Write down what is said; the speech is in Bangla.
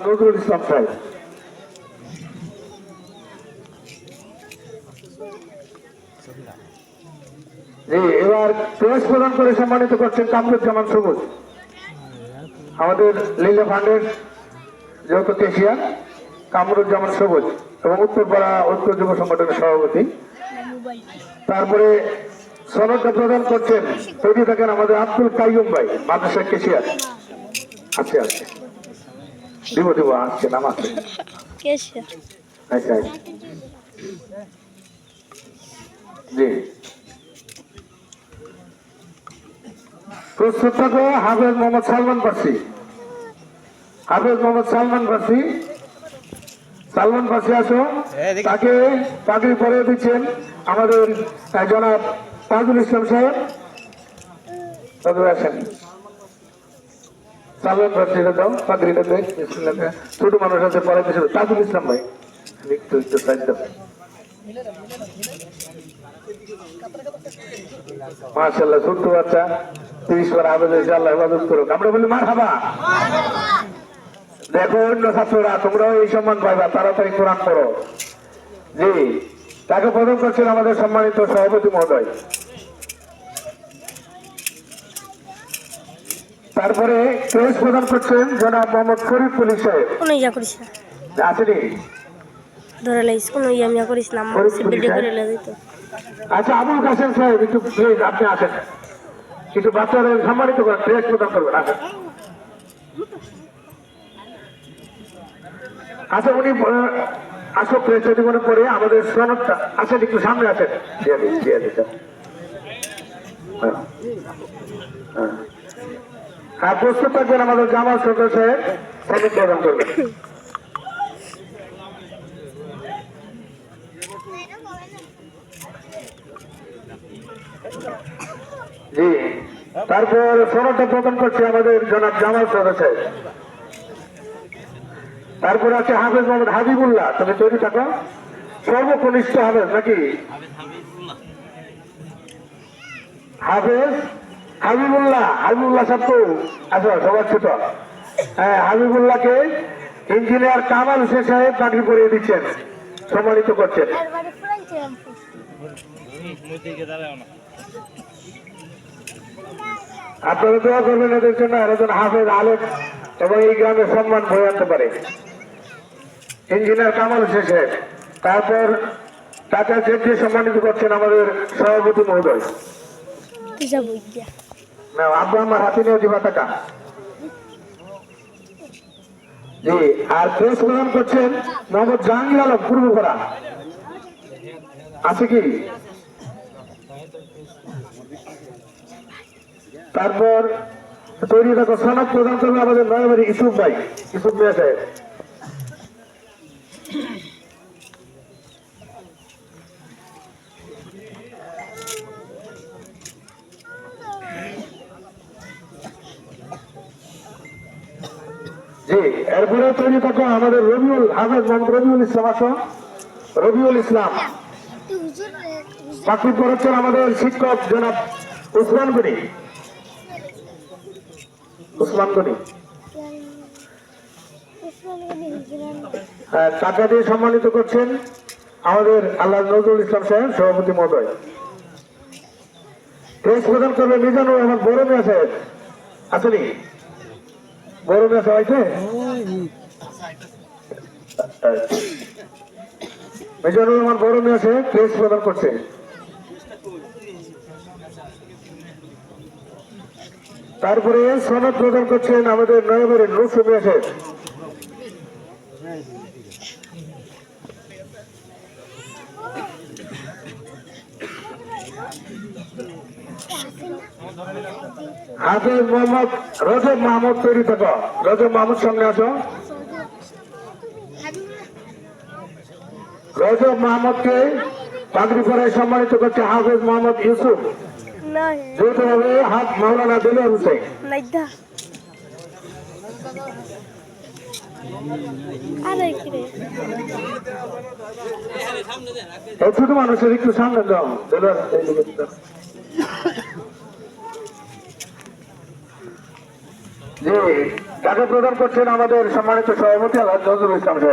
নজরুল ইসলাম সাহেব। এবার ক্রেস্ট প্রদান করে সম্মানিত করছেন কামরুজ্জামান সবুজ, আমাদের লীলা ফান্ডের যৌথ কেশিয়ার কামরুজ্জামান সবুজ এবং উত্তরপাড়া ঐক্য যুব সংগঠনের সভাপতি। তারপরে সনদটা প্রদান করছেন তৈরি থাকেন আমাদের আব্দুল কাইয়ুম ভাই, মাদ্রাসা কেশিয়ার। আছে আছে, দিব দিব, আসছে নাম আছে। আচ্ছা জি, প্রস্তুত থাকো হাফেজ মোহাম্মদ সালমান ফার্সি। হাফেজ মোহাম্মদ সালমান ফার্সি, সালমান ফার্সি আসো। তাকে পাগড়ি পরে দিচ্ছেন আমাদের জনাব তাজুল ইসলাম সাহেব। তবে আসেন সালমান ফার্সিটা দাও, পাগড়িটা দেখ, ছোট মানুষ আছে পরে দিচ্ছিল তাজুল ইসলাম ভাই। একটু একটু সাইড দাও। মাশাআল্লাহ, ছোট্ট বাচ্চা 30 বার আবেদন, আল্লাহ হেফাজত করুক। আমরা বলি মারহাবা। দেখো অন্য ছাত্ররা তোমরাও এই সম্মান পাইবা, তাড়াতাড়ি কোরআন পড়ো। জি, তাকে প্রদান করছেন আমাদের সম্মানিত সভাপতি মহোদয়। তারপরে ক্রেস্ট প্রদান করছেন জনাব মোহাম্মদ ফরিদ পুলিশ সাহেব। আসেনি আচ্ছা, আবুল কাসেম সাহেব একটু প্লিজ আপনি আসেন, কিছু বাচ্চাদের সম্মানিত করেন, ক্রেস্ট প্রদান করবেন। আসেন। আচ্ছা, উনি আসো ক্রেস্ট জীবনে পরে আমাদের সনদটা আসেন, একটু সামনে আসেন। হ্যাঁ, প্রস্তুত থাকবেন আমাদের জামাল সরকার সাহেব সনদ প্রদান করবেন। জি, তারপর সনদটা প্রদান করছে আমাদের জনাব জামাল সরকার সাহেব। তারপর আছে হাফেজ মোহাম্মদ হাবিবুল্লাহ। তুমি তৈরি থাকো, সর্বকনিষ্ঠ হাফেজ নাকি হাফেজ হাবিবুল্লাহ। হাবিবুল্লাহ সাহেব তো আচ্ছা সবার ছোট। হ্যাঁ, হাবিবুল্লাহকে ইঞ্জিনিয়ার কামাল হোসেন সাহেব চাকরি করিয়ে দিচ্ছেন, সম্মানিত করছেন। আপনারা দোয়া করবেন এদের জন্য, এরা যেন হাফেজ আলেম এবং এই গ্রামের সম্মান বয়ে আনতে পারে। ইঞ্জিনিয়ার কামাল হোসেন সাহেব। তারপর টাটা চেক সম্মানিত করছেন আমাদের সভাপতি মহোদয়। আব্বা আমার হাতে নিয়ে দিবা টাকা। জি, আর প্রেস প্রদান করছেন মোহাম্মদ জাহাঙ্গীর আলম পূর্বপাড়া। আছে কি? তারপর তৈরি থাকা সনদ প্রদান করবে আমাদের নয়বাড়ি ইসুফ ভাই, ইসুফ মিয়া সাহেব। জি, এরপরে তৈরি থাকা আমাদের রবিউল হাফেজ মোহাম্মদ রবিউল ইসলাম। আসো রবিউল ইসলাম। বাকি পড়াচ্ছেন আমাদের শিক্ষক জনাব উসমান গনি। উসমান গনি টাকা দিয়ে সম্মানিত করছেন আমাদের আল্লাহ নজরুল ইসলাম সাহেব, সভাপতি মহোদয়। ক্রেস্ট প্রদান করবে মিজানুর রহমান বড় মিয়া সাহেব। আসেনি বড় মিয়া সাহেব? আছে মিজানুর রহমান বড় মিয়া সাহেব ক্রেস্ট প্রদান করছে। তারপরে সনদ প্রদান করছেন আমাদের নয়বাড়ির নৌসু মিয়া সাহেব। হাফেজ মোহাম্মদ রজব মাহমুদ তৈরি থাকো। রজব মাহমুদ সামনে আসো। রজব মাহমুদকে পাগড়ি পরায় সম্মানিত করছে হাফেজ মোহাম্মদ ইউসুফ, যৌথভাবে হাফ মাওলানা দেলোয়ার হোসেন। ছোট মানুষের একটু সামনে দাও। জি, যাকে প্রদান করছেন আমাদের সম্মানিত সভাপতি আলহাজ নজরুল ইসলাম সাহেব।